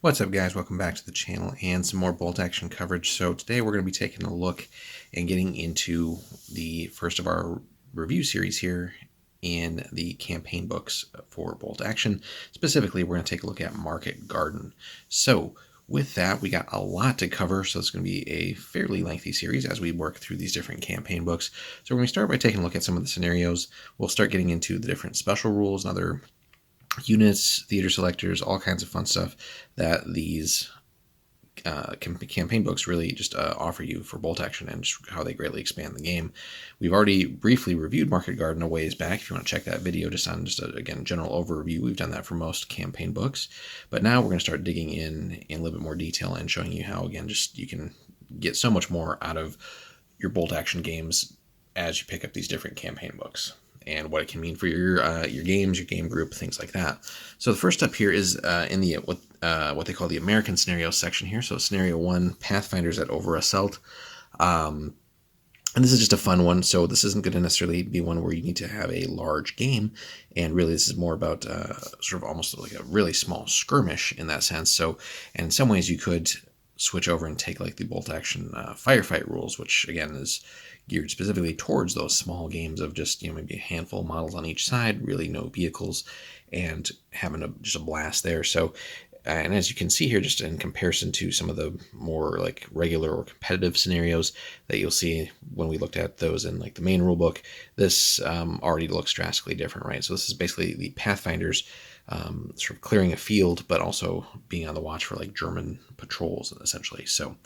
What's up, guys? Welcome back to the channel and some more bolt action coverage. So today we're going to be taking a look and getting into the first of our review series here in the campaign books for bolt action. Specifically, we're going to take a look at Market Garden. So with that, we got a lot to cover, so it's going to be a fairly lengthy series as we work through these different campaign books. So we're going to start by taking a look at some of the scenarios. We'll start getting into the different special rules and other units, theater selectors, all kinds of fun stuff that these campaign books really just offer you for bolt action and just how they greatly expand the game. We've already briefly reviewed Market Garden a ways back. If you want to check that video just on again, general overview, we've done that for most campaign books. But now we're going to start digging in a little bit more detail and showing you how, again, just you can get so much more out of your bolt action games as you pick up these different campaign books, and what it can mean for your games, your game group, things like that. So the first step here is in the what they call the American scenario section here. So scenario 1, Pathfinders at Over Assault. And this is just a fun one. So this isn't going to necessarily be one where you need to have a large game. And really this is more about sort of almost like a really small skirmish in that sense. So in some ways you could switch over and take like the bolt action firefight rules, which again is geared specifically towards those small games of just, maybe a handful of models on each side, really no vehicles, and having just a blast there. So, and as you can see here, just in comparison to some of the more like regular or competitive scenarios that you'll see when we looked at those in like the main rule book, this already looks drastically different, right? So this is basically the Pathfinders sort of clearing a field, but also being on the watch for like German patrols, essentially. So,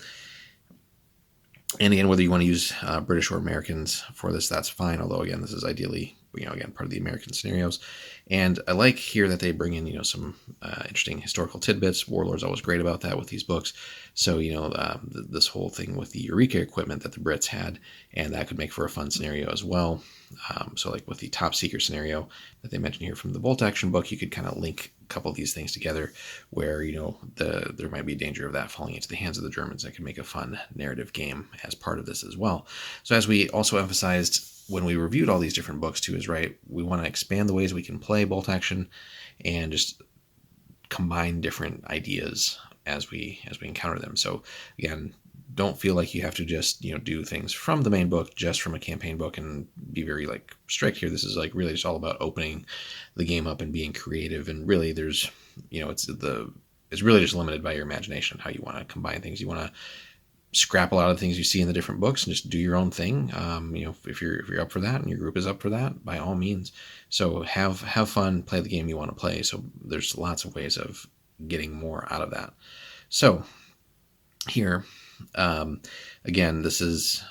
and again, whether you want to use British or Americans for this, that's fine. Although, again, this is ideally, again, part of the American scenarios. And I like here that they bring in, some interesting historical tidbits. Warlord's always great about that with these books. So, this whole thing with the Eureka equipment that the Brits had, and that could make for a fun scenario as well. So like with the top secret scenario that they mentioned here from the bolt action book, you could kind of link a couple of these things together where, there might be a danger of that falling into the hands of the Germans. That could make a fun narrative game as part of this as well. So as we also emphasized when we reviewed all these different books too, is right, we want to expand the ways we can play bolt action and just combine different ideas as we encounter them. So again, don't feel like you have to just do things from the main book, just from a campaign book, and be very like strict here. This is like really just all about opening the game up and being creative. And really, there's it's really just limited by your imagination how you want to combine things. You want to scrap a lot of the things you see in the different books and just do your own thing. If you're up for that and your group is up for that, by all means. So have fun, play the game you want to play. So there's lots of ways of getting more out of that. So here, again, this is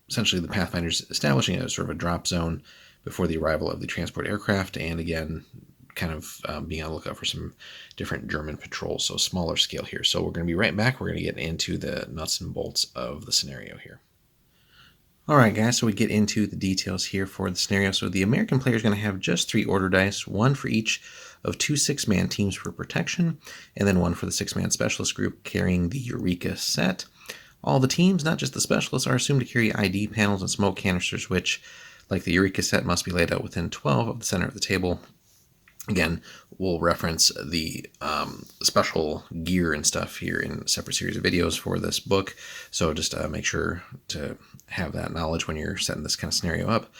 essentially the Pathfinders establishing a sort of a drop zone before the arrival of the transport aircraft, and again, kind of being on the lookout for some different German patrols, so smaller scale here. So we're going to be right back. We're going to get into the nuts and bolts of the scenario here. All right, guys, so we get into the details here for the scenario. So the American player is going to have just 3 order dice, 1 for each of 2 6-man teams for protection, and then 1 for the 6-man specialist group carrying the Eureka set. All the teams, not just the specialists, are assumed to carry ID panels and smoke canisters, which, like the Eureka set, must be laid out within 12 of the center of the table. Again, we'll reference the special gear and stuff here in a separate series of videos for this book. So just make sure to have that knowledge when you're setting this kind of scenario up.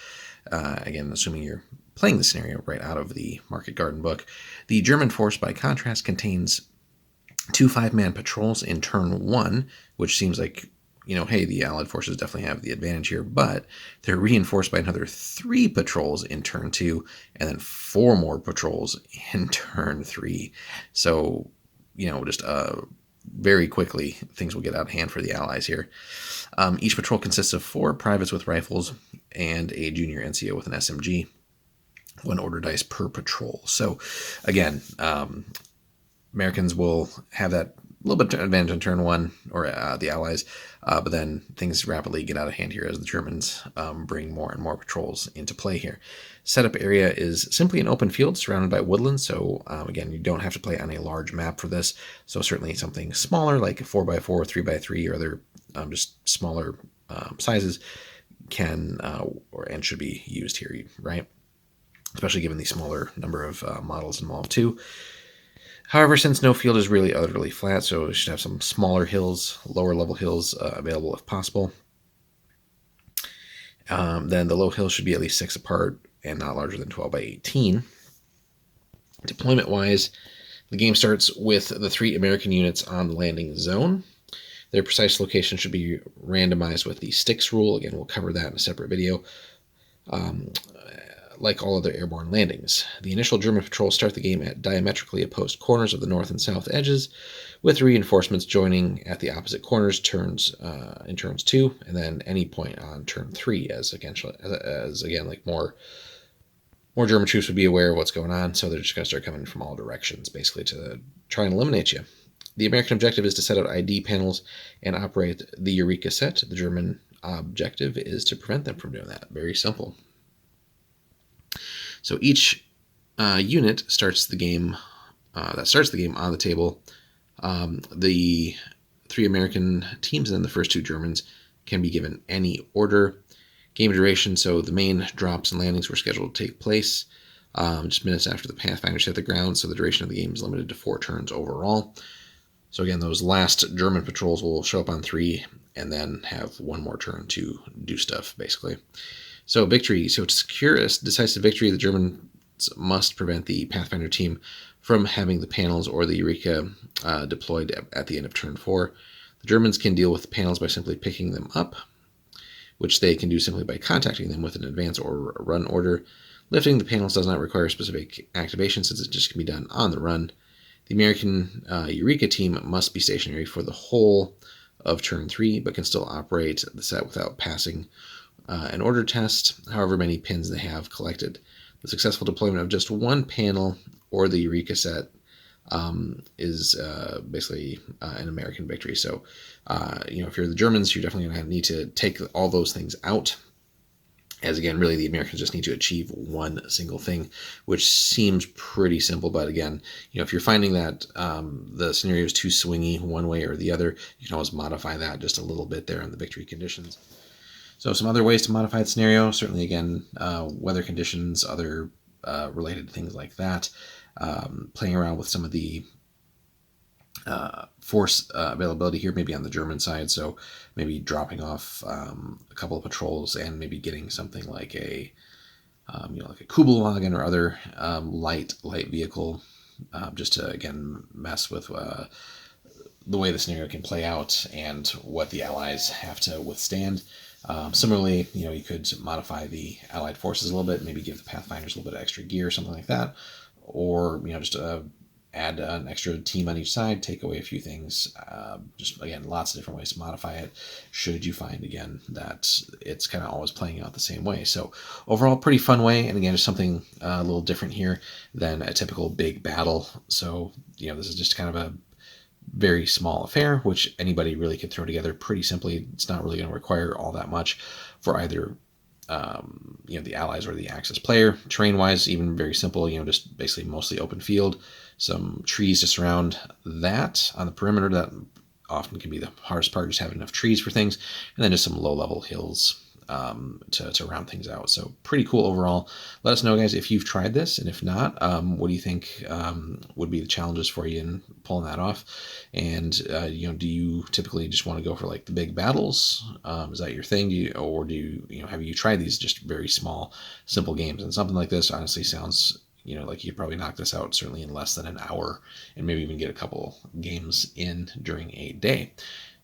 Again, assuming you're playing the scenario right out of the Market Garden book. The German force, by contrast, contains 2 5-man patrols in turn 1, which seems like, hey, the Allied forces definitely have the advantage here, but they're reinforced by another 3 patrols in turn 2, and then 4 more patrols in turn 3. So, just very quickly, things will get out of hand for the Allies here. Each patrol consists of 4 privates with rifles and a junior NCO with an SMG. 1 order dice per patrol. So, again, Americans will have that little bit of advantage on turn 1, or the Allies, but then things rapidly get out of hand here as the Germans bring more and more patrols into play here. Setup area is simply an open field surrounded by woodland, so again, you don't have to play on a large map for this, so certainly something smaller like 4x4, 3x3, or other just smaller sizes can and should be used here, right? Especially given the smaller number of models involved too. However, since no field is really utterly flat, so it should have some smaller hills, lower level hills available if possible. Then the low hills should be at least 6 apart and not larger than 12 by 18. Deployment wise, the game starts with the 3 American units on the landing zone. Their precise location should be randomized with the sticks rule. Again, we'll cover that in a separate video. Like all other airborne landings, the initial German patrols start the game at diametrically opposed corners of the north and south edges, with reinforcements joining at the opposite corners in turns 2, and then any point on turn 3, as again like more German troops would be aware of what's going on, so they're just going to start coming from all directions, basically to try and eliminate you. The American objective is to set out ID panels and operate the Eureka set. The German objective is to prevent them from doing that. Very simple. So each unit starts the game on the table. The 3 American teams and then the first 2 Germans can be given any order. Game duration, so the main drops and landings were scheduled to take place just minutes after the Pathfinders hit the ground, so the duration of the game is limited to 4 turns overall. So again, those last German patrols will show up on 3 and then have 1 more turn to do stuff, basically. So victory. So to secure a decisive victory, the Germans must prevent the Pathfinder team from having the panels or the Eureka deployed at the end of turn 4. The Germans can deal with the panels by simply picking them up, which they can do simply by contacting them with an advance or a run order. Lifting the panels does not require specific activation, since it just can be done on the run. The American Eureka team must be stationary for the whole of turn 3, but can still operate the set without passing an order test, however many pins they have collected. The successful deployment of just 1 panel or the Eureka set is basically an American victory. So, if you're the Germans, you're definitely going to need to take all those things out. As again, really the Americans just need to achieve 1 single thing, which seems pretty simple. But again, if you're finding that the scenario is too swingy one way or the other, you can always modify that just a little bit there in the victory conditions. So some other ways to modify the scenario, certainly again, weather conditions, other related things like that, playing around with some of the force availability here, maybe on the German side. So maybe dropping off a couple of patrols and maybe getting something like a like a Kugelwagen or other light vehicle, just to again mess with the way the scenario can play out and what the Allies have to withstand. Similarly, you could modify the Allied forces a little bit, maybe give the Pathfinders a little bit of extra gear, something like that, or just add an extra team on each side, take away a few things. Just again, lots of different ways to modify it, should you find again that it's kind of always playing out the same way. So overall, pretty fun way, and again, just something a little different here than a typical big battle. So this is just kind of a very small affair, which anybody really could throw together pretty simply. It's not really going to require all that much for either the Allies or the Axis player. Terrain wise, even very simple, just basically mostly open field, some trees to surround that on the perimeter. That often can be the hardest part, just having enough trees for things, and then just some low level hills to round things out. So pretty cool overall. Let us know, guys, if you've tried this, and if not, what do you think would be the challenges for you in pulling that off? And do you typically just want to go for like the big battles? Is that your thing? Have you tried these just very small, simple games? And something like this honestly sounds like you could probably knock this out certainly in less than an hour, and maybe even get a couple games in during a day.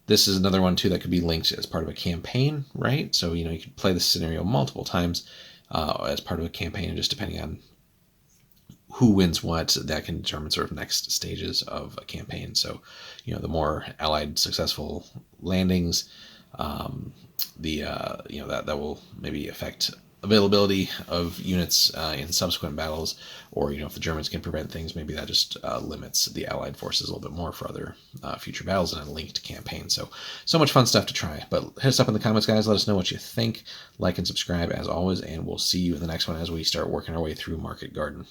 This is another one, too, that could be linked as part of a campaign, right? So, you could play this scenario multiple times as part of a campaign, and just depending on who wins what, that can determine sort of next stages of a campaign. So, the more Allied successful landings, that will maybe affect availability of units in subsequent battles, or if the Germans can prevent things, maybe that just limits the Allied forces a little bit more for other future battles in a linked campaign. So much fun stuff to try. But hit us up in the comments, guys. Let us know what you think. Like and subscribe as always, and we'll see you in the next one as we start working our way through Market Garden.